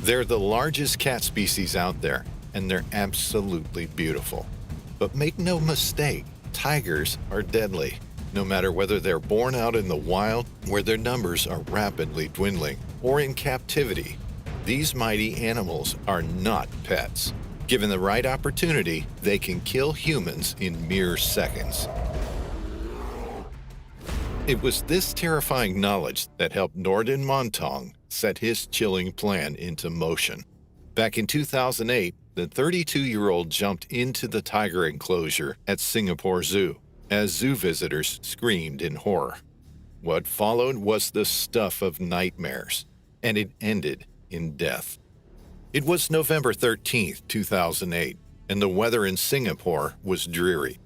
They're the largest cat species out there, and they're absolutely beautiful. But make no mistake, tigers are deadly, no matter whether they're born out in the wild, where their numbers are rapidly dwindling, or in captivity. These mighty animals are not pets. Given the right opportunity, they can kill humans in mere seconds. It was this terrifying knowledge that helped Nordin Montong set his chilling plan into motion. Back in 2008, the 32-year-old jumped into the tiger enclosure at Singapore Zoo as zoo visitors screamed in horror. What followed was the stuff of nightmares, and it ended in death. It was November 13, 2008, and the weather in Singapore was dreary.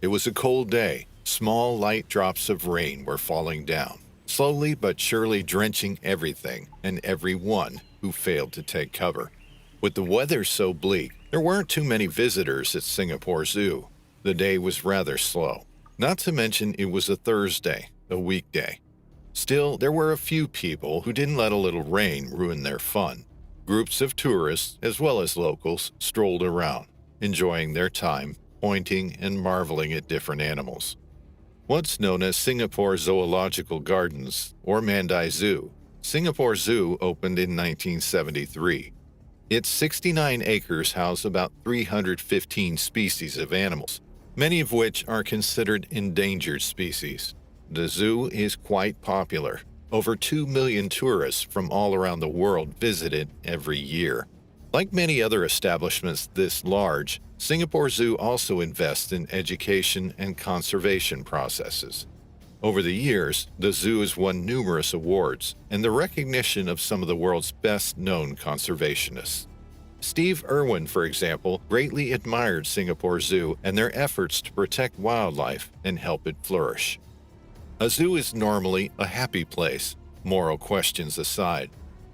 It was a cold day. Small, light drops of rain were falling down, slowly but surely drenching everything and everyone who failed to take cover. With the weather so bleak, there weren't too many visitors at Singapore Zoo. The day was rather slow. Not to mention it was a Thursday, a weekday. Still, there were a few people who didn't let a little rain ruin their fun. Groups of tourists, as well as locals, strolled around, enjoying their time, pointing and marveling at different animals. Once known as Singapore Zoological Gardens, or Mandai Zoo, Singapore Zoo opened in 1973. Its 69 acres house about 315 species of animals, many of which are considered endangered species. The zoo is quite popular. Over 2 million tourists from all around the world visit it every year. Like many other establishments this large, Singapore Zoo also invests in education and conservation processes. Over the years, the zoo has won numerous awards and the recognition of some of the world's best-known conservationists. Steve Irwin, for example, greatly admired Singapore Zoo and their efforts to protect wildlife and help it flourish. A zoo is normally a happy place, moral questions aside.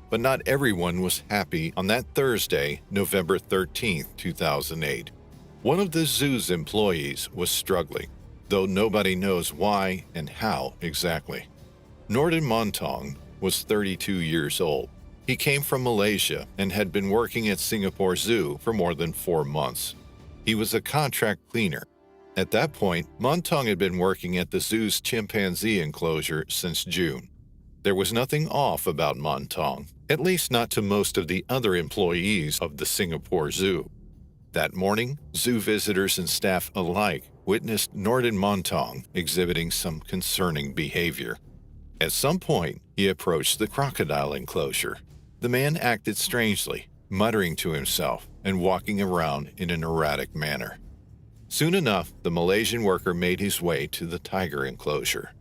But not everyone was happy on that Thursday, November 13, 2008. One of the zoo's employees was struggling, though nobody knows why and how exactly. Nordin Montong was 32 years old. He came from Malaysia and had been working at Singapore Zoo for more than 4 months. He was a contract cleaner. At that point, Montong had been working at the zoo's chimpanzee enclosure since June. There was nothing off about Montong, at least not to most of the other employees of the Singapore Zoo. That morning, zoo visitors and staff alike witnessed Nordin Montong exhibiting some concerning behavior. At some point, he approached the crocodile enclosure. The man acted strangely, muttering to himself and walking around in an erratic manner. Soon enough, the Malaysian worker made his way to the tiger enclosure.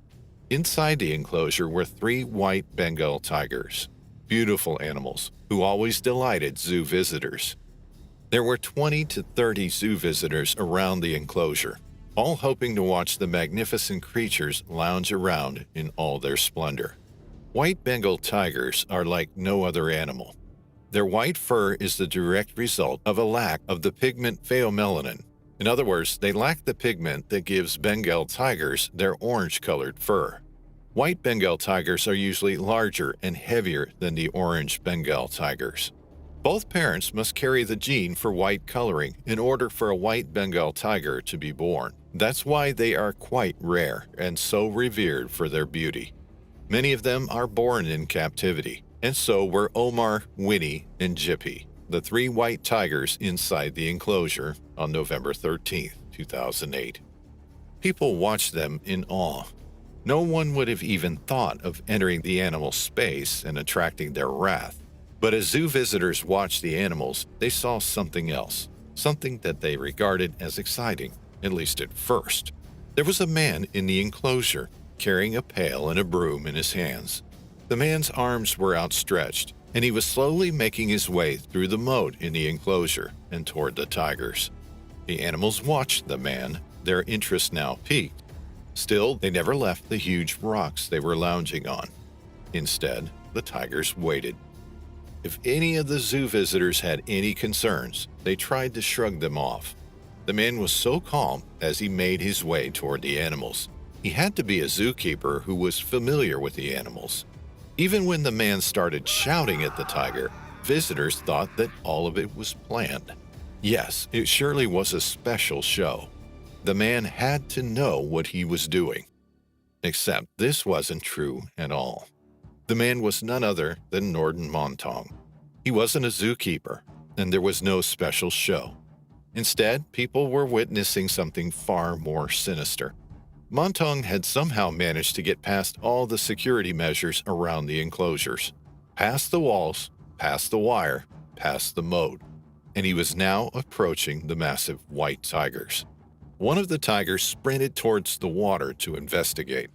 Inside the enclosure were 3 white Bengal tigers, beautiful animals who always delighted zoo visitors. There were 20 to 30 zoo visitors around the enclosure, all hoping to watch the magnificent creatures lounge around in all their splendor. White Bengal tigers are like no other animal. Their white fur is the direct result of a lack of the pigment pheomelanin. In other words, they lack the pigment that gives Bengal tigers their orange-colored fur. White Bengal tigers are usually larger and heavier than the orange Bengal tigers. Both parents must carry the gene for white coloring in order for a white Bengal tiger to be born. That's why they are quite rare and so revered for their beauty. Many of them are born in captivity, and so were Omar, Winnie, and Jippy, the 3 white tigers inside the enclosure on November 13, 2008. People watched them in awe. No one would have even thought of entering the animal's space and attracting their wrath. But as zoo visitors watched the animals, they saw something else, something that they regarded as exciting, at least at first. There was a man in the enclosure, carrying a pail and a broom in his hands. The man's arms were outstretched, and he was slowly making his way through the moat in the enclosure and toward the tigers. The animals watched the man, their interest now piqued. Still, they never left the huge rocks they were lounging on. Instead, the tigers waited. If any of the zoo visitors had any concerns, they tried to shrug them off. The man was so calm as he made his way toward the animals. He had to be a zookeeper who was familiar with the animals. Even when the man started shouting at the tiger, visitors thought that all of it was planned. Yes, it surely was a special show. The man had to know what he was doing. Except this wasn't true at all. The man was none other than Nordin Montong. He wasn't a zookeeper, and there was no special show. Instead, people were witnessing something far more sinister. Montong had somehow managed to get past all the security measures around the enclosures, past the walls, past the wire, past the moat, and he was now approaching the massive white tigers. One of the tigers sprinted towards the water to investigate.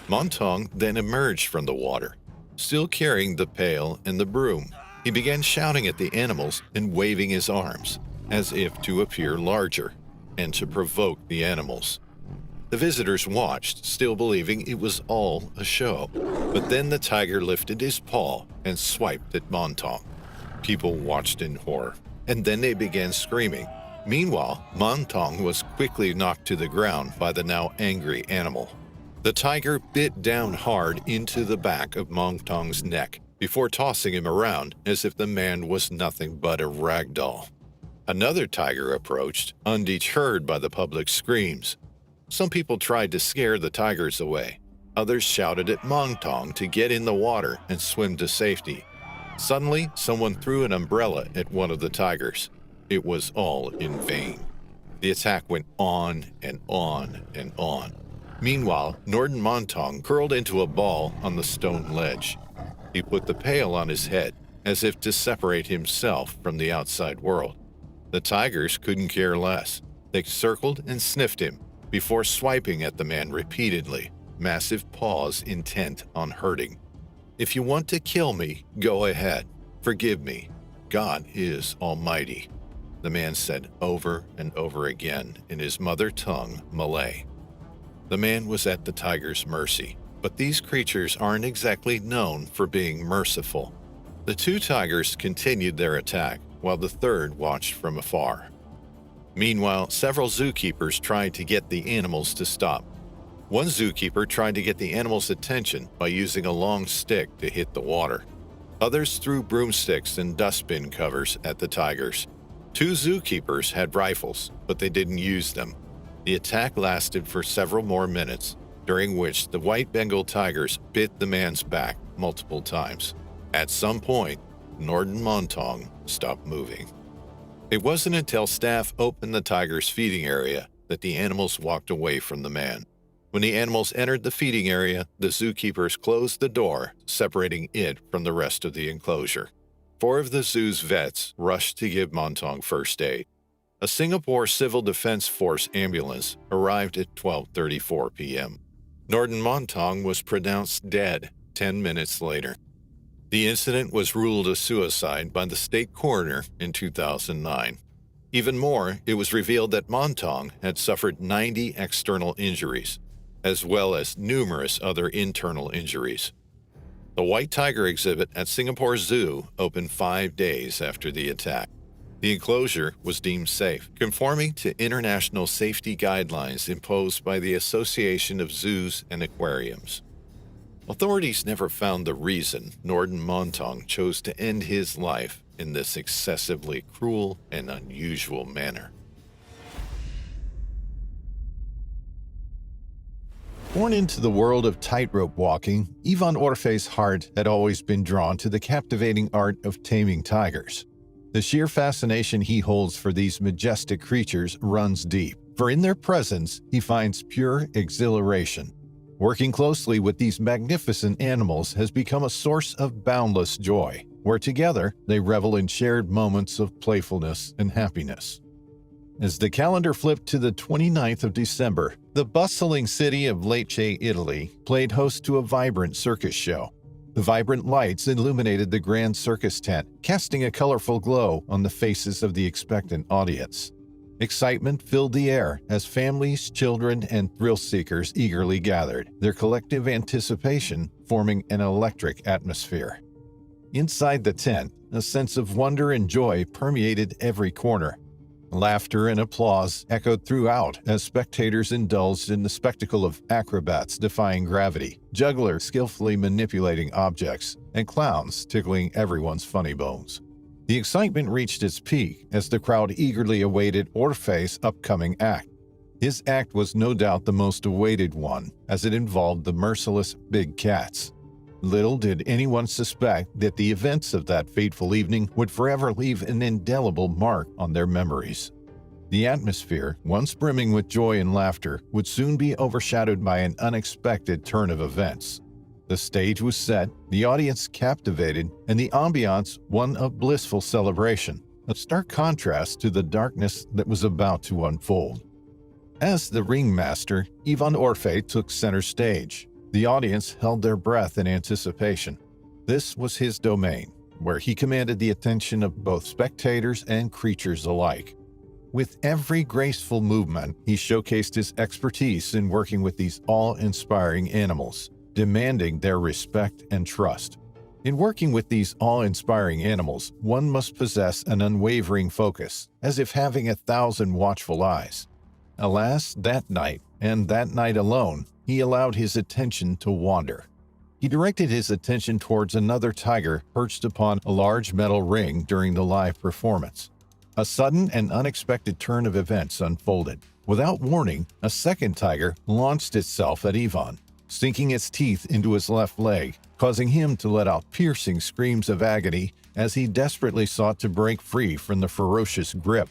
Montong then emerged from the water, still carrying the pail and the broom. He began shouting at the animals and waving his arms, as if to appear larger and to provoke the animals. The visitors watched, still believing it was all a show. But then the tiger lifted his paw and swiped at Montong. People watched in horror, and then they began screaming. Meanwhile, Montong was quickly knocked to the ground by the now angry animal. The tiger bit down hard into the back of Montong's neck before tossing him around as if the man was nothing but a rag doll. Another tiger approached, undeterred by the public screams. Some people tried to scare the tigers away. Others shouted at Montong to get in the water and swim to safety. Suddenly, someone threw an umbrella at one of the tigers. It was all in vain. The attack went on and on and on. Meanwhile, Nordin Montong curled into a ball on the stone ledge. He put the pail on his head, as if to separate himself from the outside world. The tigers couldn't care less. They circled and sniffed him, before swiping at the man repeatedly, massive paws intent on hurting. "If you want to kill me, go ahead. Forgive me. God is almighty," the man said over and over again in his mother tongue, Malay. The man was at the tiger's mercy, but these creatures aren't exactly known for being merciful. The two tigers continued their attack, while the third watched from afar. Meanwhile, several zookeepers tried to get the animals to stop. One zookeeper tried to get the animals' attention by using a long stick to hit the water. Others threw broomsticks and dustbin covers at the tigers. Two zookeepers had rifles, but they didn't use them. The attack lasted for several more minutes, during which the white Bengal tigers bit the man's back multiple times. At some point, Nordin Montong stopped moving. It wasn't until staff opened the tiger's feeding area that the animals walked away from the man. When the animals entered the feeding area, the zookeepers closed the door, separating it from the rest of the enclosure. 4 of the zoo's vets rushed to give Montong first aid. A Singapore Civil Defense Force ambulance arrived at 12:34 p.m. Nordin Montong was pronounced dead 10 minutes later. The incident was ruled a suicide by the state coroner in 2009. Even more, it was revealed that Montong had suffered 90 external injuries, as well as numerous other internal injuries. The white tiger exhibit at Singapore Zoo opened 5 days after the attack. The enclosure was deemed safe, conforming to international safety guidelines imposed by the Association of Zoos and Aquariums. Authorities never found the reason Nordin Montong chose to end his life in this excessively cruel and unusual manner. Born into the world of tightrope walking, Irvan Orfei's heart had always been drawn to the captivating art of taming tigers. The sheer fascination he holds for these majestic creatures runs deep, for in their presence he finds pure exhilaration. Working closely with these magnificent animals has become a source of boundless joy, where together they revel in shared moments of playfulness and happiness. As the calendar flipped to the 29th of December, the bustling city of Lecce, Italy, played host to a vibrant circus show. The vibrant lights illuminated the grand circus tent, casting a colorful glow on the faces of the expectant audience. Excitement filled the air as families, children, and thrill-seekers eagerly gathered, their collective anticipation forming an electric atmosphere. Inside the tent, a sense of wonder and joy permeated every corner. Laughter and applause echoed throughout as spectators indulged in the spectacle of acrobats defying gravity, jugglers skillfully manipulating objects, and clowns tickling everyone's funny bones. The excitement reached its peak as the crowd eagerly awaited Orfei's upcoming act. His act was no doubt the most awaited one, as it involved the merciless big cats. Little did anyone suspect that the events of that fateful evening would forever leave an indelible mark on their memories. The atmosphere, once brimming with joy and laughter, would soon be overshadowed by an unexpected turn of events. The stage was set, the audience captivated, and the ambiance one of blissful celebration, a stark contrast to the darkness that was about to unfold. As the ringmaster, Irvan Orfei took center stage. The audience held their breath in anticipation. This was his domain, where he commanded the attention of both spectators and creatures alike. With every graceful movement, he showcased his expertise in working with these awe-inspiring animals, demanding their respect and trust. In working with these awe-inspiring animals, one must possess an unwavering focus, as if having 1,000 watchful eyes. Alas, that night, and that night alone, he allowed his attention to wander. He directed his attention towards another tiger perched upon a large metal ring during the live performance. A sudden and unexpected turn of events unfolded. Without warning, a second tiger launched itself at Irvan, sinking its teeth into his left leg, causing him to let out piercing screams of agony as he desperately sought to break free from the ferocious grip.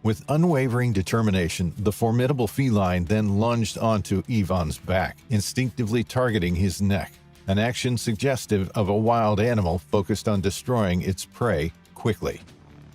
With unwavering determination, the formidable feline then lunged onto Irvan's back, instinctively targeting his neck, an action suggestive of a wild animal focused on destroying its prey quickly.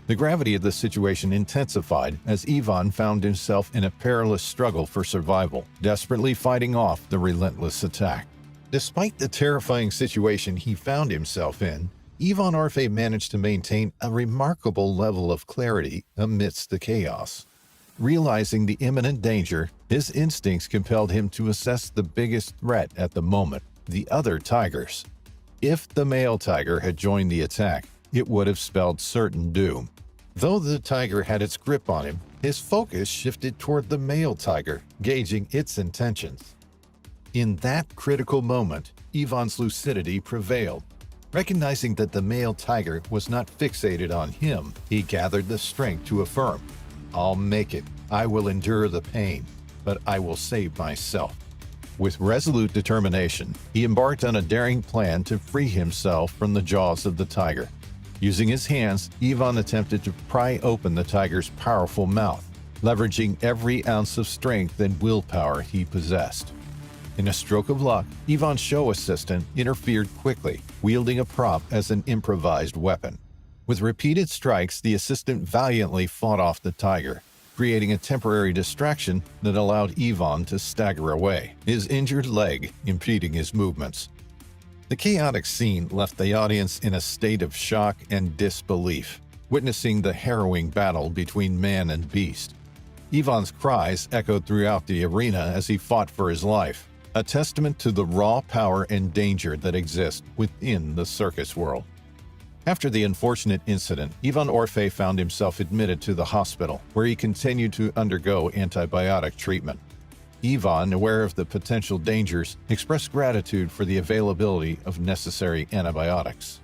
The gravity of the situation intensified as Irvan found himself in a perilous struggle for survival, desperately fighting off the relentless attack. Despite the terrifying situation he found himself in, Irvan Orfei managed to maintain a remarkable level of clarity amidst the chaos. Realizing the imminent danger, his instincts compelled him to assess the biggest threat at the moment, the other tigers. If the male tiger had joined the attack, it would have spelled certain doom. Though the tiger had its grip on him, his focus shifted toward the male tiger, gauging its intentions. In that critical moment, Irvan's lucidity prevailed. Recognizing that the male tiger was not fixated on him, he gathered the strength to affirm, "I'll make it. I will endure the pain, but I will save myself." With resolute determination, he embarked on a daring plan to free himself from the jaws of the tiger. Using his hands, Irvan attempted to pry open the tiger's powerful mouth, leveraging every ounce of strength and willpower he possessed. In a stroke of luck, Irvan's show assistant interfered quickly, wielding a prop as an improvised weapon. With repeated strikes, the assistant valiantly fought off the tiger, creating a temporary distraction that allowed Irvan to stagger away, his injured leg impeding his movements. The chaotic scene left the audience in a state of shock and disbelief, witnessing the harrowing battle between man and beast. Irvan's cries echoed throughout the arena as he fought for his life, a testament to the raw power and danger that exist within the circus world. After the unfortunate incident, Irvan Orfei found himself admitted to the hospital, where he continued to undergo antibiotic treatment. Irvan, aware of the potential dangers, expressed gratitude for the availability of necessary antibiotics.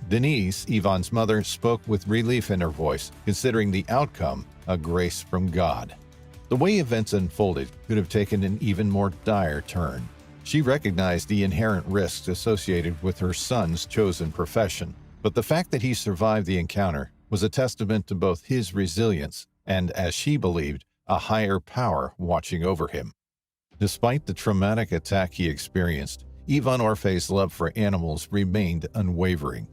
Denise, Irvan's mother, spoke with relief in her voice, considering the outcome a grace from God. The way events unfolded could have taken an even more dire turn. She recognized the inherent risks associated with her son's chosen profession, but the fact that he survived the encounter was a testament to both his resilience and, as she believed, a higher power watching over him. Despite the traumatic attack he experienced, Irvan Orfei's love for animals remained unwavering.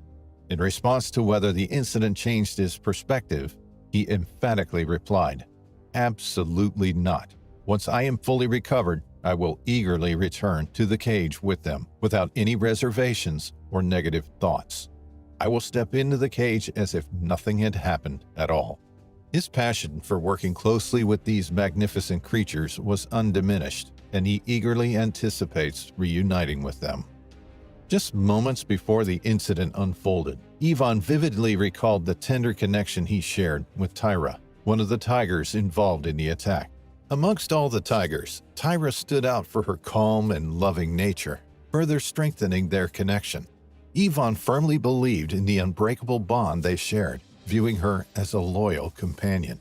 In response to whether the incident changed his perspective, he emphatically replied, "Absolutely not. Once I am fully recovered, I will eagerly return to the cage with them without any reservations or negative thoughts. I will step into the cage as if nothing had happened at all." His passion for working closely with these magnificent creatures was undiminished, and he eagerly anticipates reuniting with them. Just moments before the incident unfolded, Irvan vividly recalled the tender connection he shared with Tyra, one of the tigers involved in the attack. Amongst all the tigers, Tyra stood out for her calm and loving nature, further strengthening their connection. Irvan firmly believed in the unbreakable bond they shared, viewing her as a loyal companion.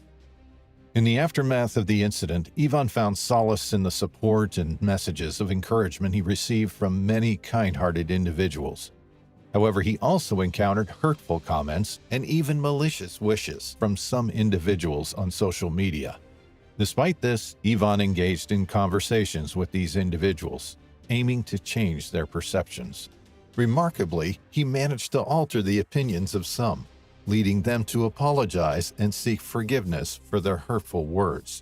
In the aftermath of the incident, Irvan found solace in the support and messages of encouragement he received from many kind-hearted individuals. However, he also encountered hurtful comments and even malicious wishes from some individuals on social media. Despite this, Irvan engaged in conversations with these individuals, aiming to change their perceptions. Remarkably, he managed to alter the opinions of some, leading them to apologize and seek forgiveness for their hurtful words.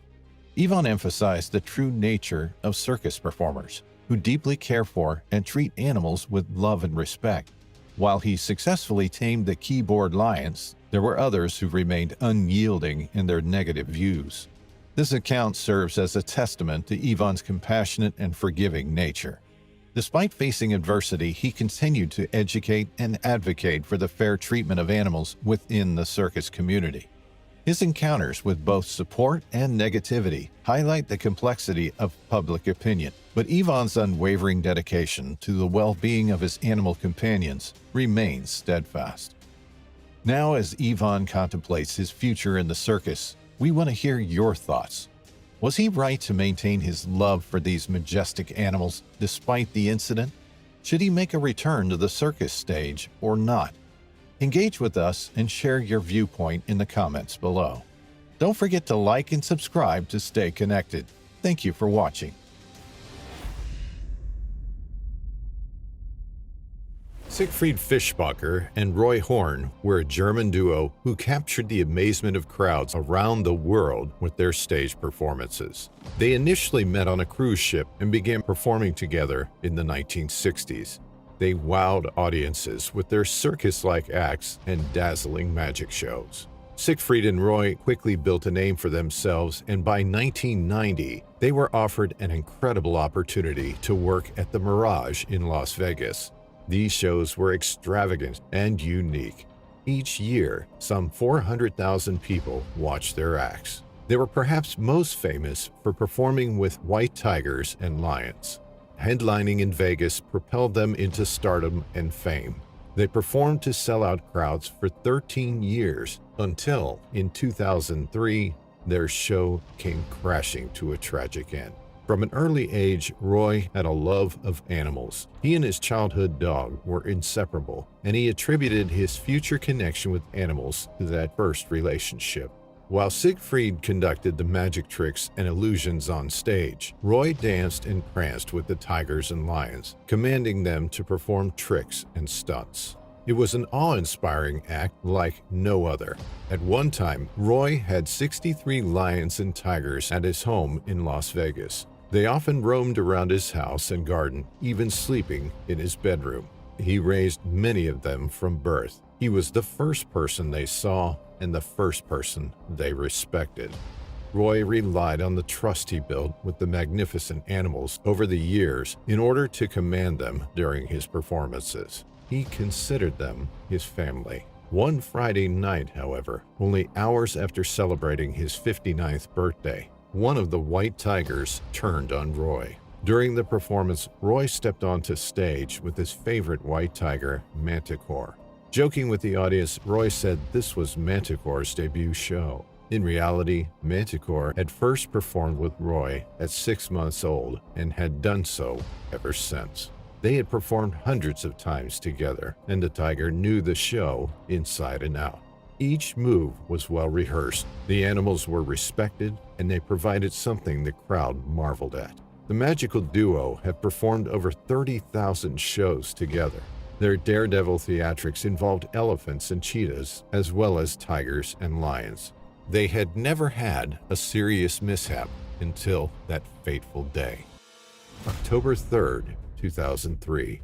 Irvan emphasized the true nature of circus performers, who deeply care for and treat animals with love and respect. While he successfully tamed the keyboard lions, there were others who remained unyielding in their negative views. This account serves as a testament to Irvan's compassionate and forgiving nature. Despite facing adversity, he continued to educate and advocate for the fair treatment of animals within the circus community. His encounters with both support and negativity highlight the complexity of public opinion, but Irvan's unwavering dedication to the well-being of his animal companions remains steadfast. Now, as Irvan contemplates his future in the circus, we want to hear your thoughts. Was he right to maintain his love for these majestic animals despite the incident? Should he make a return to the circus stage or not? Engage with us and share your viewpoint in the comments below. Don't forget to like and subscribe to stay connected. Thank you for watching. Siegfried and Roy Horn were a German duo who captured the amazement of crowds around the world with their stage performances. They initially met on a cruise ship and began performing together in the 1960s. They wowed audiences with their circus-like acts and dazzling magic shows. Siegfried and Roy quickly built a name for themselves, and by 1990, they were offered an incredible opportunity to work at the Mirage in Las Vegas. These shows were extravagant and unique. Each year, some 400,000 people watched their acts. They were perhaps most famous for performing with white tigers and lions. Headlining in Vegas propelled them into stardom and fame. They performed to sell-out crowds for 13 years until, in 2003, their show came crashing to a tragic end. From an early age, Roy had a love of animals. He and his childhood dog were inseparable, and he attributed his future connection with animals to that first relationship. While Siegfried conducted the magic tricks and illusions on stage, Roy danced and pranced with the tigers and lions, commanding them to perform tricks and stunts. It was an awe-inspiring act like no other. At one time, Roy had 63 lions and tigers at his home in Las Vegas. They often roamed around his house and garden, even sleeping in his bedroom. He raised many of them from birth. He was the first person they saw and the first person they respected. Roy relied on the trust he built with the magnificent animals over the years in order to command them during his performances. He considered them his family. One Friday night, however, only hours after celebrating his 59th birthday, one of the white tigers turned on Roy. During the performance, Roy stepped onto stage with his favorite white tiger, Manticore. Joking with the audience, Roy said this was Manticore's debut show. In reality, Manticore had first performed with Roy at 6 months old and had done so ever since. They had performed hundreds of times together, and the tiger knew the show inside and out. Each move was well rehearsed, the animals were respected, and they provided something the crowd marveled at. The magical duo have performed over 30,000 shows together. Their daredevil theatrics involved elephants and cheetahs, as well as tigers and lions. They had never had a serious mishap until that fateful day. October 3rd, 2003.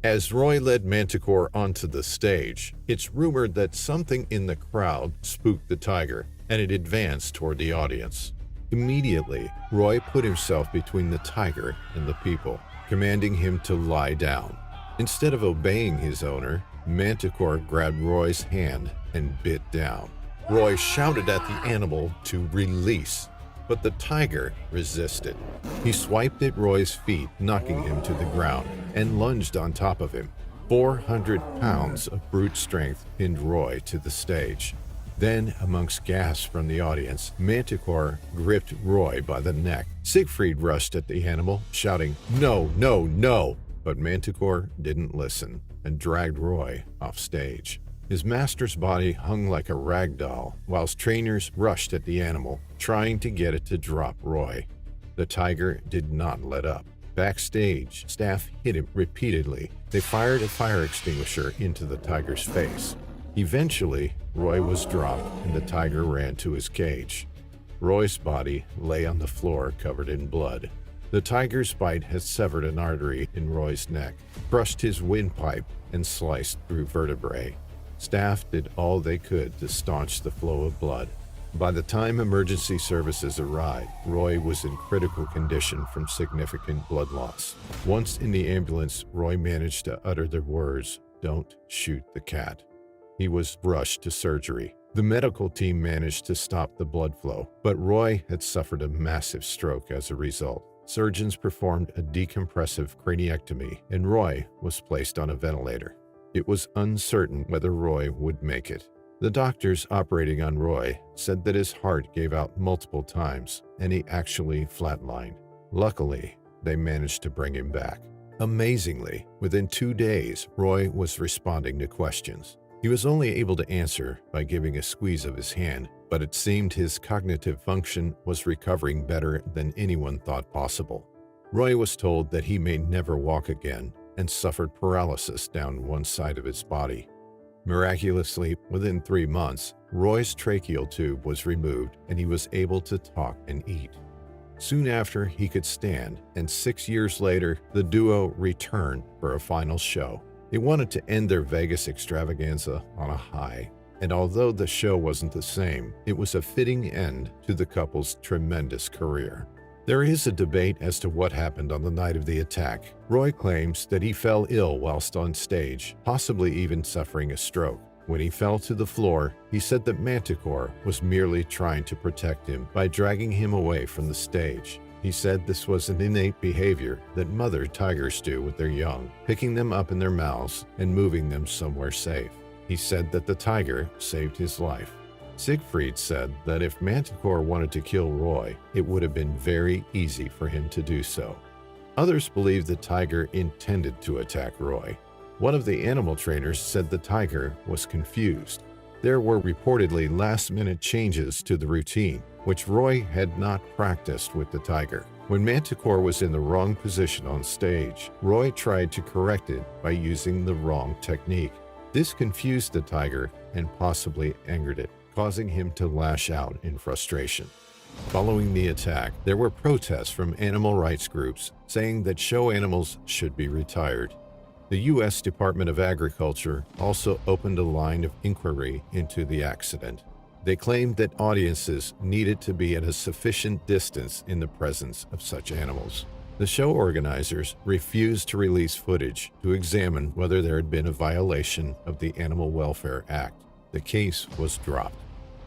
As Roy led Manticore onto the stage, it's rumored that something in the crowd spooked the tiger, and it advanced toward the audience. Immediately, Roy put himself between the tiger and the people, commanding him to lie down. Instead of obeying his owner, Manticore grabbed Roy's hand and bit down. Roy shouted at the animal to release, but the tiger resisted. He swiped at Roy's feet, knocking him to the ground, and lunged on top of him. 400 pounds of brute strength pinned Roy to the stage. Then, amongst gasps from the audience, Manticore gripped Roy by the neck. Siegfried rushed at the animal, shouting, "No, no, no!" But Manticore didn't listen and dragged Roy off stage. His master's body hung like a rag doll, whilst trainers rushed at the animal, trying to get it to drop Roy. The tiger did not let up. Backstage, staff hit him repeatedly. They fired a fire extinguisher into the tiger's face. Eventually, Roy was dropped and the tiger ran to his cage. Roy's body lay on the floor covered in blood. The tiger's bite had severed an artery in Roy's neck, crushed his windpipe, and sliced through vertebrae. Staff did all they could to staunch the flow of blood. By the time emergency services arrived, Roy was in critical condition from significant blood loss. Once in the ambulance, Roy managed to utter the words, "Don't shoot the cat." He was rushed to surgery. The medical team managed to stop the blood flow, but Roy had suffered a massive stroke as a result. Surgeons performed a decompressive craniectomy, and Roy was placed on a ventilator. It was uncertain whether Roy would make it. The doctors operating on Roy said that his heart gave out multiple times, and he actually flatlined. Luckily, they managed to bring him back. Amazingly, within 2 days, Roy was responding to questions. He was only able to answer by giving a squeeze of his hand, but it seemed his cognitive function was recovering better than anyone thought possible. Roy was told that he may never walk again and suffered paralysis down one side of his body. Miraculously, within 3 months, Roy's tracheal tube was removed and he was able to talk and eat. Soon after, he could stand, and 6 years later, the duo returned for a final show. They wanted to end their Vegas extravaganza on a high, and although the show wasn't the same, it was a fitting end to the couple's tremendous career. There is a debate as to what happened on the night of the attack. Roy claims that he fell ill whilst on stage, possibly even suffering a stroke. When he fell to the floor, he said that Manticore was merely trying to protect him by dragging him away from the stage. He said this was an innate behavior that mother tigers do with their young, picking them up in their mouths and moving them somewhere safe. He said that the tiger saved his life. Siegfried said that if Manticore wanted to kill Roy, it would have been very easy for him to do so. Others believe the tiger intended to attack Roy. One of the animal trainers said the tiger was confused. There were reportedly last-minute changes to the routine, which Roy had not practiced with the tiger. When Manticore was in the wrong position on stage, Roy tried to correct it by using the wrong technique. This confused the tiger and possibly angered it, causing him to lash out in frustration. Following the attack, there were protests from animal rights groups saying that show animals should be retired. The U.S. Department of Agriculture also opened a line of inquiry into the accident. They claimed that audiences needed to be at a sufficient distance in the presence of such animals. The show organizers refused to release footage to examine whether there had been a violation of the Animal Welfare Act. The case was dropped.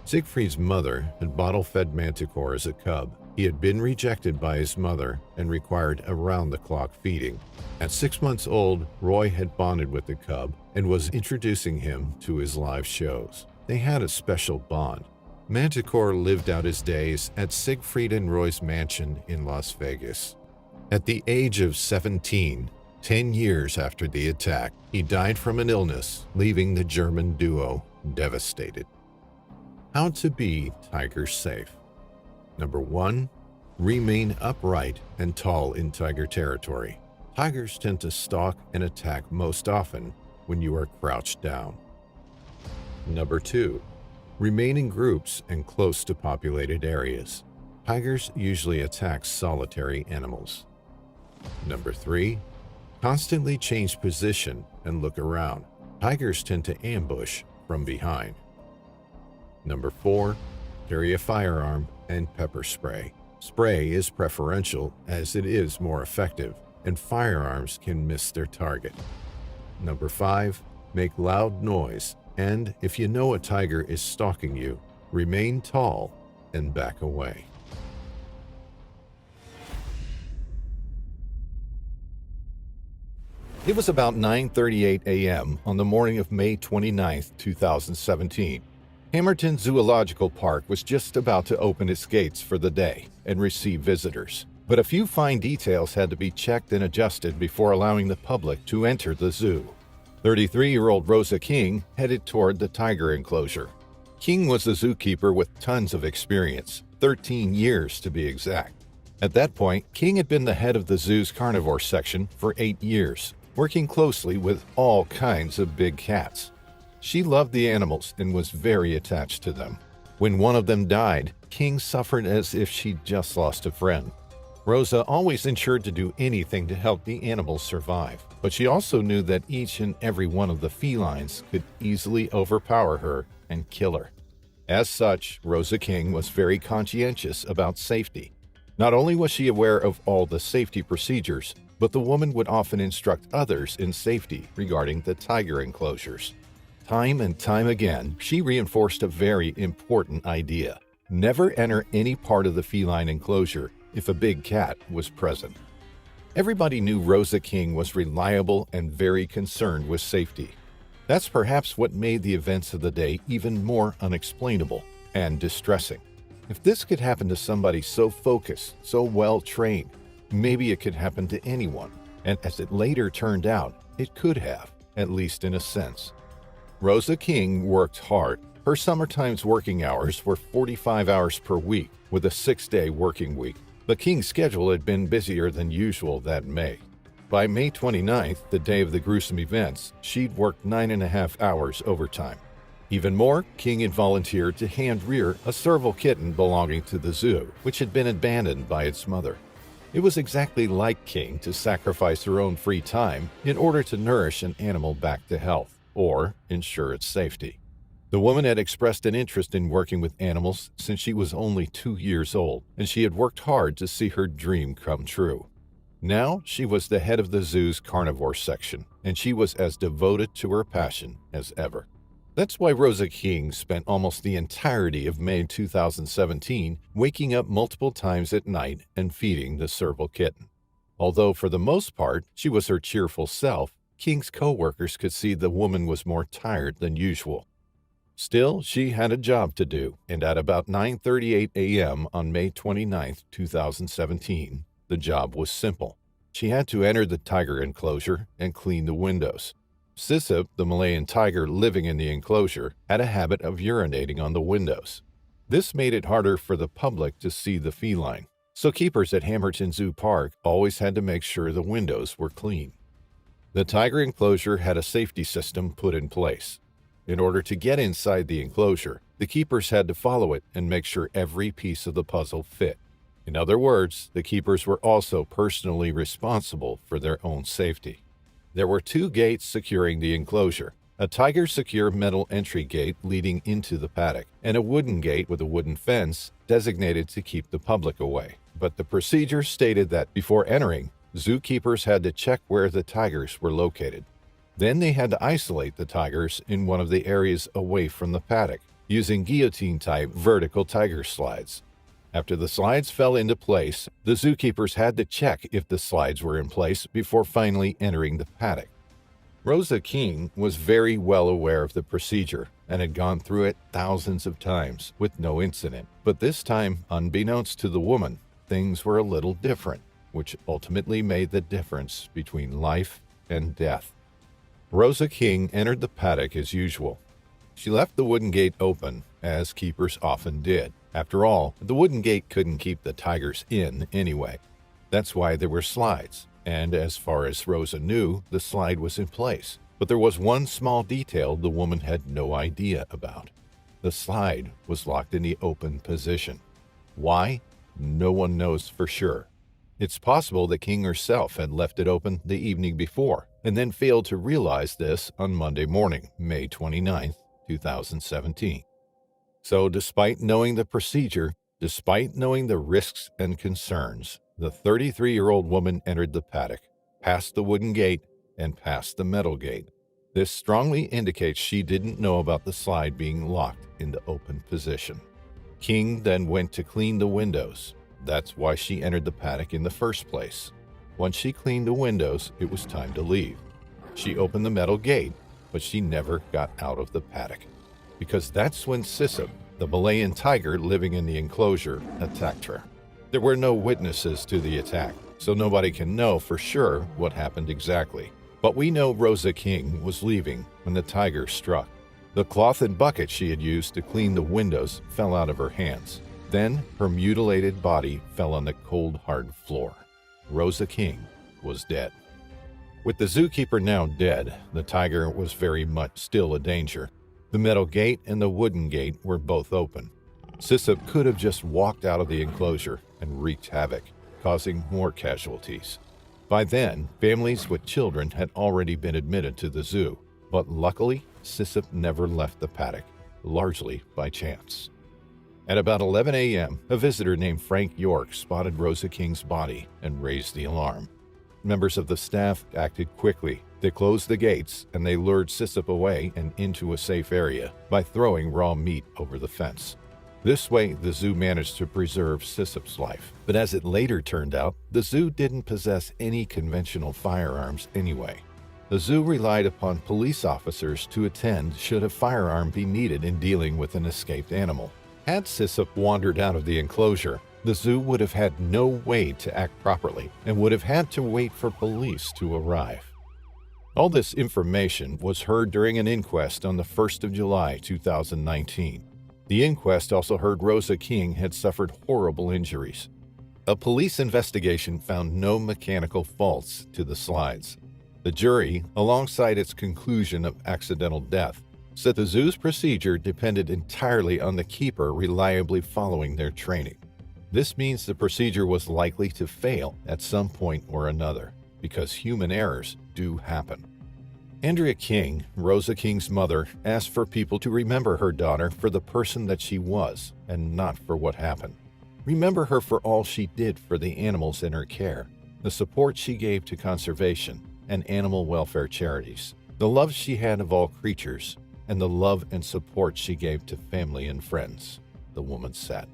Siegfried's mother had bottle-fed Manticore as a cub. He had been rejected by his mother and required around-the-clock feeding. At 6 months old, Roy had bonded with the cub and was introducing him to his live shows. They had a special bond. Manticore lived out his days at Siegfried and Roy's mansion in Las Vegas. At the age of 17, 10 years after the attack, he died from an illness, leaving the German duo devastated. How to be tiger safe. Number 1. Remain upright and tall in tiger territory. Tigers tend to stalk and attack most often when you are crouched down. Number 2. Remain in groups and close to populated areas. Tigers usually attack solitary animals. Number 3. Constantly change position and look around. Tigers tend to ambush from behind. Number 4. Carry a firearm and pepper spray. Spray is preferential as it is more effective, and firearms can miss their target. Number 5. Make loud noise, and if you know a tiger is stalking you, remain tall and back away. It was about 9:38 a.m. on the morning of May 29, 2017. Hamerton Zoological Park was just about to open its gates for the day and receive visitors. But a few fine details had to be checked and adjusted before allowing the public to enter the zoo. 33-year-old Rosa King headed toward the tiger enclosure. King was a zookeeper with tons of experience, 13 years to be exact. At that point, King had been the head of the zoo's carnivore section for 8 years, working closely with all kinds of big cats. She loved the animals and was very attached to them. When one of them died, King suffered as if she'd just lost a friend. Rosa always ensured to do anything to help the animals survive, but she also knew that each and every one of the felines could easily overpower her and kill her. As such, Rosa King was very conscientious about safety. Not only was she aware of all the safety procedures, but the woman would often instruct others in safety regarding the tiger enclosures. Time and time again, she reinforced a very important idea. Never enter any part of the feline enclosure if a big cat was present. Everybody knew Rosa King was reliable and very concerned with safety. That's perhaps what made the events of the day even more unexplainable and distressing. If this could happen to somebody so focused, so well trained, maybe it could happen to anyone. And as it later turned out, it could have, at least in a sense. Rosa King worked hard. Her summertime's working hours were 45 hours per week, with a 6-day working week. But King's schedule had been busier than usual that May. By May 29th, the day of the gruesome events, she'd worked 9.5 hours overtime. Even more, King had volunteered to hand-rear a serval kitten belonging to the zoo, which had been abandoned by its mother. It was exactly like King to sacrifice her own free time in order to nourish an animal back to health, or ensure its safety. The woman had expressed an interest in working with animals since she was only 2 years old, and she had worked hard to see her dream come true. Now she was the head of the zoo's carnivore section, and she was as devoted to her passion as ever. That's why Rosa King spent almost the entirety of May 2017 waking up multiple times at night and feeding the serval kitten. Although for the most part she was her cheerful self, King's co-workers could see the woman was more tired than usual. Still, she had a job to do, and at about 9:38 a.m. on May 29, 2017, the job was simple. She had to enter the tiger enclosure and clean the windows. Sissip, the Malayan tiger living in the enclosure, had a habit of urinating on the windows. This made it harder for the public to see the feline, so keepers at Hamerton Zoo Park always had to make sure the windows were clean. The tiger enclosure had a safety system put in place. In order to get inside the enclosure, the keepers had to follow it and make sure every piece of the puzzle fit. In other words, the keepers were also personally responsible for their own safety. There were 2 gates securing the enclosure, a tiger-secure metal entry gate leading into the paddock, and a wooden gate with a wooden fence designated to keep the public away. But the procedure stated that before entering, zookeepers had to check where the tigers were located. Then they had to isolate the tigers in one of the areas away from the paddock, using guillotine-type vertical tiger slides. After the slides fell into place, the zookeepers had to check if the slides were in place before finally entering the paddock. Rosa King was very well aware of the procedure and had gone through it thousands of times with no incident. But this time, unbeknownst to the woman, things were a little different, which ultimately made the difference between life and death. Rosa King entered the paddock as usual. She left the wooden gate open, as keepers often did. After all, the wooden gate couldn't keep the tigers in anyway. That's why there were slides, and as far as Rosa knew, the slide was in place. But there was one small detail the woman had no idea about. The slide was locked in the open position. Why? No one knows for sure. It's possible that King herself had left it open the evening before, and then failed to realize this on Monday morning, May 29, 2017. So despite knowing the procedure, despite knowing the risks and concerns, the 33-year-old woman entered the paddock, past the wooden gate, and past the metal gate. This strongly indicates she didn't know about the slide being locked in the open position. King then went to clean the windows. That's why she entered the paddock in the first place. Once she cleaned the windows, it was time to leave. She opened the metal gate, but she never got out of the paddock, because that's when Sissip, the Malayan tiger living in the enclosure, attacked her. There were no witnesses to the attack, so nobody can know for sure what happened exactly. But we know Rosa King was leaving when the tiger struck. The cloth and bucket she had used to clean the windows fell out of her hands. Then her mutilated body fell on the cold, hard floor. Rosa King was dead. With the zookeeper now dead, the tiger was very much still a danger. The metal gate and the wooden gate were both open. Sissip could have just walked out of the enclosure and wreaked havoc, causing more casualties. By then, families with children had already been admitted to the zoo, but luckily, Sissip never left the paddock, largely by chance. At about 11 a.m., a visitor named Frank York spotted Rosa King's body and raised the alarm. Members of the staff acted quickly. They closed the gates and they lured Sissip away and into a safe area by throwing raw meat over the fence. This way, the zoo managed to preserve Sissip's life. But as it later turned out, the zoo didn't possess any conventional firearms anyway. The zoo relied upon police officers to attend should a firearm be needed in dealing with an escaped animal. Had Sissip wandered out of the enclosure, the zoo would have had no way to act properly and would have had to wait for police to arrive. All this information was heard during an inquest on the 1st of July 2019. The inquest also heard Rosa King had suffered horrible injuries. A police investigation found no mechanical faults to the slides. The jury, alongside its conclusion of accidental death, said the zoo's procedure depended entirely on the keeper reliably following their training. This means the procedure was likely to fail at some point or another, because human errors do happen. Andrea King, Rosa King's mother, asked for people to remember her daughter for the person that she was and not for what happened. Remember her for all she did for the animals in her care, the support she gave to conservation and animal welfare charities, the love she had of all creatures, and the love and support she gave to family and friends, the woman said.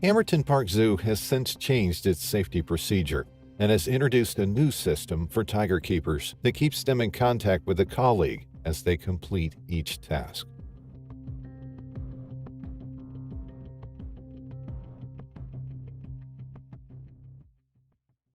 Hamerton Park Zoo has since changed its safety procedure and has introduced a new system for tiger keepers that keeps them in contact with a colleague as they complete each task.